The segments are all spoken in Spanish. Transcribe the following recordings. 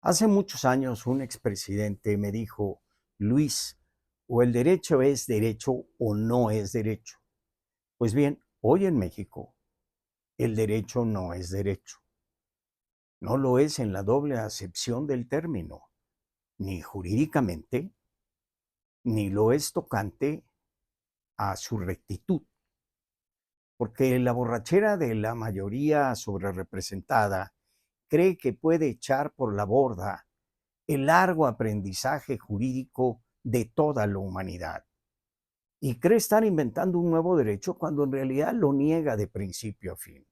Hace muchos años un expresidente me dijo, Luis, o el derecho es derecho o no es derecho. Pues bien, hoy en México el derecho no es derecho. No lo es en la doble acepción del término, ni jurídicamente, ni lo es tocante a su rectitud. Porque la borrachera de la mayoría sobrerepresentada cree que puede echar por la borda el largo aprendizaje jurídico de toda la humanidad. Y cree estar inventando un nuevo derecho cuando en realidad lo niega de principio a fin.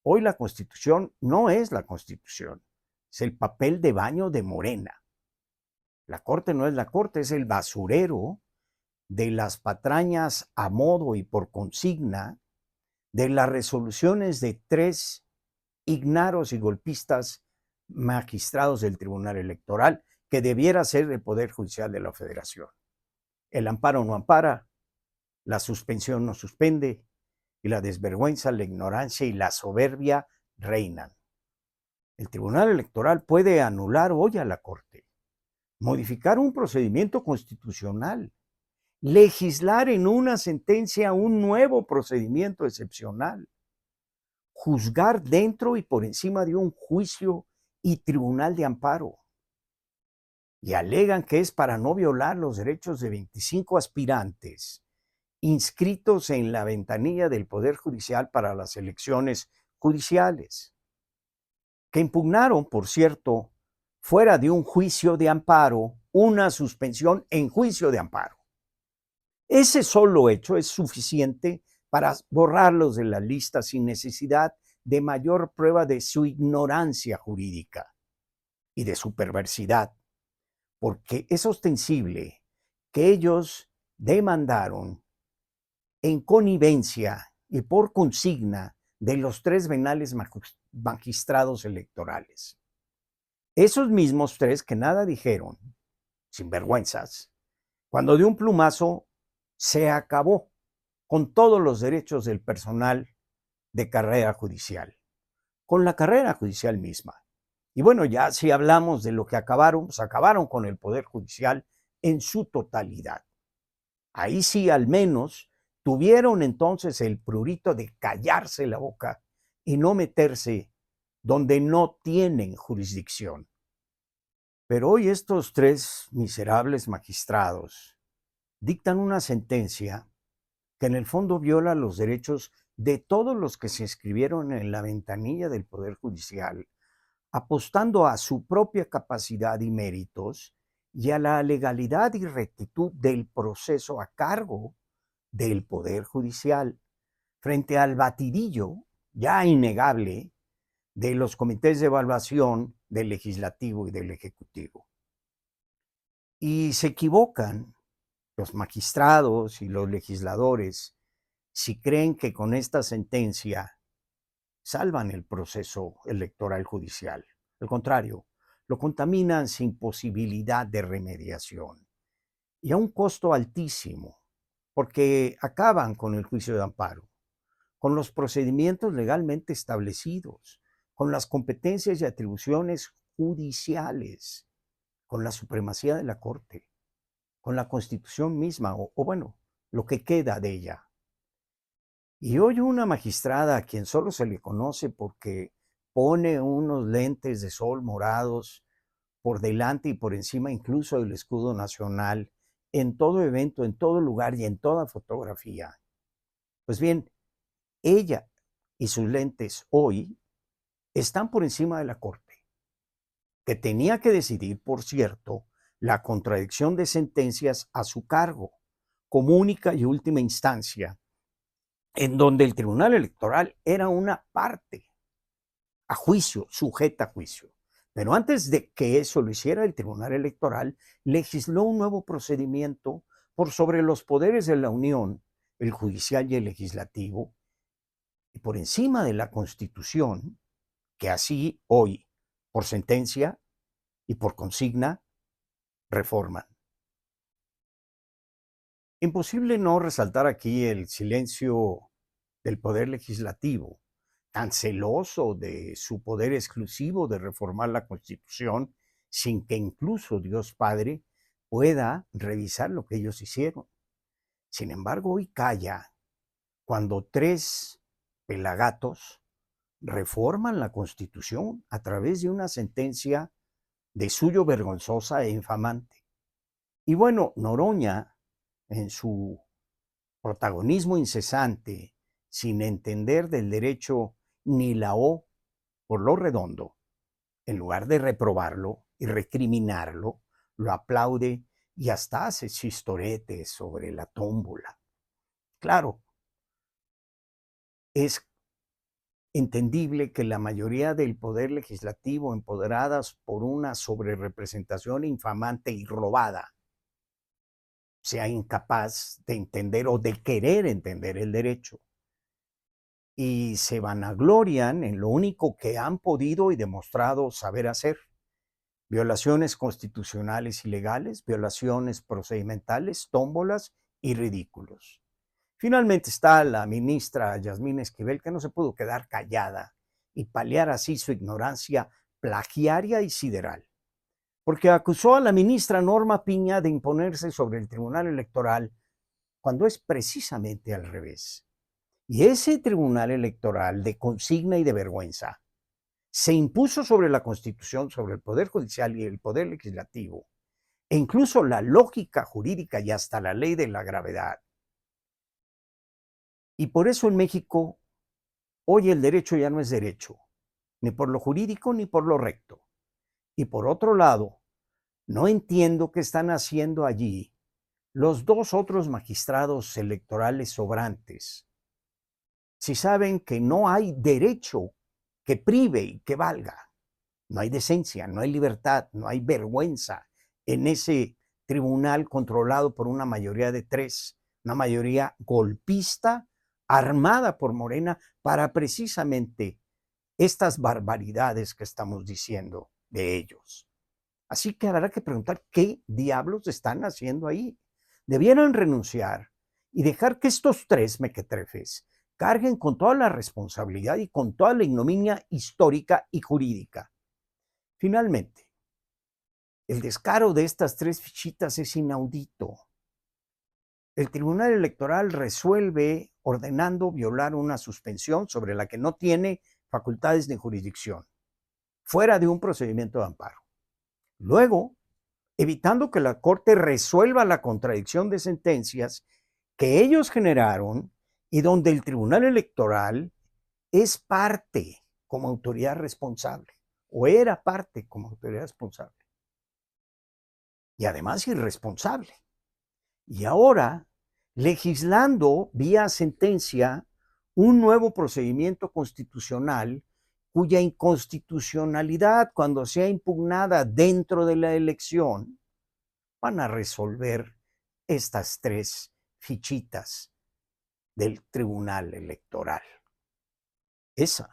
Hoy la Constitución no es la Constitución, es el papel de baño de Morena. La Corte no es la Corte, es el basurero de las patrañas a modo y por consigna de las resoluciones de tres ignaros y golpistas magistrados del Tribunal Electoral, que debiera ser el Poder Judicial de la Federación. El amparo no ampara, la suspensión no suspende, y la desvergüenza, la ignorancia y la soberbia reinan. El Tribunal Electoral puede anular hoy a la Corte, modificar un procedimiento constitucional, legislar en una sentencia un nuevo procedimiento excepcional, juzgar dentro y por encima de un juicio y tribunal de amparo. Y alegan que es para no violar los derechos de 25 aspirantes inscritos en la ventanilla del Poder Judicial para las elecciones judiciales, que impugnaron, por cierto, fuera de un juicio de amparo, una suspensión en juicio de amparo. Ese solo hecho es suficiente para borrarlos de la lista sin necesidad de mayor prueba de su ignorancia jurídica y de su perversidad, porque es ostensible que ellos demandaron en connivencia y por consigna de los tres venales magistrados electorales. Esos mismos tres que nada dijeron, sin vergüenzas, cuando de un plumazo se acabó con todos los derechos del personal de carrera judicial, con la carrera judicial misma. Y bueno, ya si hablamos de lo que acabaron, pues acabaron con el Poder Judicial en su totalidad. Ahí sí, al menos, tuvieron entonces el prurito de callarse la boca y no meterse donde no tienen jurisdicción. Pero hoy estos tres miserables magistrados dictan una sentencia que en el fondo viola los derechos de todos los que se inscribieron en la ventanilla del Poder Judicial, apostando a su propia capacidad y méritos y a la legalidad y rectitud del proceso a cargo del Poder Judicial, frente al batidillo ya innegable de los comités de evaluación del Legislativo y del Ejecutivo. Y se equivocan los magistrados y los legisladores si creen que con esta sentencia salvan el proceso electoral judicial. Al contrario, lo contaminan sin posibilidad de remediación y a un costo altísimo, porque acaban con el juicio de amparo, con los procedimientos legalmente establecidos, con las competencias y atribuciones judiciales, con la supremacía de la Corte, con la Constitución misma, o bueno, lo que queda de ella. Y hoy una magistrada a quien solo se le conoce porque pone unos lentes de sol morados por delante y por encima incluso del escudo nacional en todo evento, en todo lugar y en toda fotografía. Pues bien, ella y sus lentes hoy están por encima de la Corte, que tenía que decidir, por cierto, la contradicción de sentencias a su cargo, como única y última instancia, en donde el Tribunal Electoral era una parte a juicio, sujeta a juicio. Pero antes de que eso lo hiciera el Tribunal Electoral, legisló un nuevo procedimiento por sobre los poderes de la Unión, el judicial y el legislativo, y por encima de la Constitución, que así hoy, por sentencia y por consigna, reforman. Imposible no resaltar aquí el silencio del Poder Legislativo, tan celoso de su poder exclusivo de reformar la Constitución sin que incluso Dios Padre pueda revisar lo que ellos hicieron. Sin embargo, hoy calla cuando 3 pelagatos reforman la Constitución a través de una sentencia de suyo vergonzosa e infamante. Y bueno, Noroña, en su protagonismo incesante, sin entender del derecho ni la O por lo redondo, en lugar de reprobarlo y recriminarlo, lo aplaude y hasta hace chistoretes sobre la tómbola. Claro, es entendible que la mayoría del poder legislativo, empoderadas por una sobrerepresentación infamante y robada, sea incapaz de entender o de querer entender el derecho. Y se vanaglorian en lo único que han podido y demostrado saber hacer: violaciones constitucionales y legales, violaciones procedimentales, tómbolas y ridículos. Finalmente está la ministra Yasmín Esquivel, que no se pudo quedar callada y paliar así su ignorancia plagiaria y sideral, porque acusó a la ministra Norma Piña de imponerse sobre el Tribunal Electoral cuando es precisamente al revés. Y ese Tribunal Electoral de consigna y de vergüenza se impuso sobre la Constitución, sobre el Poder Judicial y el Poder Legislativo, e incluso la lógica jurídica y hasta la ley de la gravedad. Y por eso en México hoy el derecho ya no es derecho, ni por lo jurídico ni por lo recto. Y por otro lado, no entiendo qué están haciendo allí los 2 otros magistrados electorales sobrantes, si saben que no hay derecho que prive y que valga. No hay decencia, no hay libertad, no hay vergüenza en ese tribunal controlado por una mayoría de 3, una mayoría golpista, armada por Morena para precisamente estas barbaridades que estamos diciendo de ellos. Así que habrá que preguntar qué diablos están haciendo ahí. Debieran renunciar y dejar que estos 3 mequetrefes carguen con toda la responsabilidad y con toda la ignominia histórica y jurídica. Finalmente, el descaro de estas 3 fichitas es inaudito. El Tribunal Electoral resuelve ordenando violar una suspensión sobre la que no tiene facultades de jurisdicción, fuera de un procedimiento de amparo. Luego, evitando que la Corte resuelva la contradicción de sentencias que ellos generaron y donde el Tribunal Electoral es parte como autoridad responsable, o era parte como autoridad responsable, y además irresponsable. Y ahora, legislando vía sentencia un nuevo procedimiento constitucional cuya inconstitucionalidad, cuando sea impugnada dentro de la elección, van a resolver estas 3 fichitas del Tribunal Electoral. Esa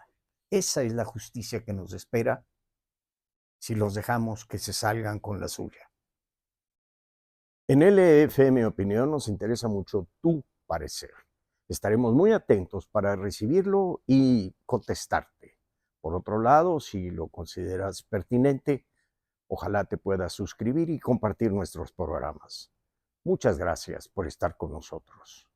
es la justicia que nos espera si los dejamos que se salgan con la suya. En LFM Opinión nos interesa mucho tu parecer. Estaremos muy atentos para recibirlo y contestarte. Por otro lado, si lo consideras pertinente, ojalá te puedas suscribir y compartir nuestros programas. Muchas gracias por estar con nosotros.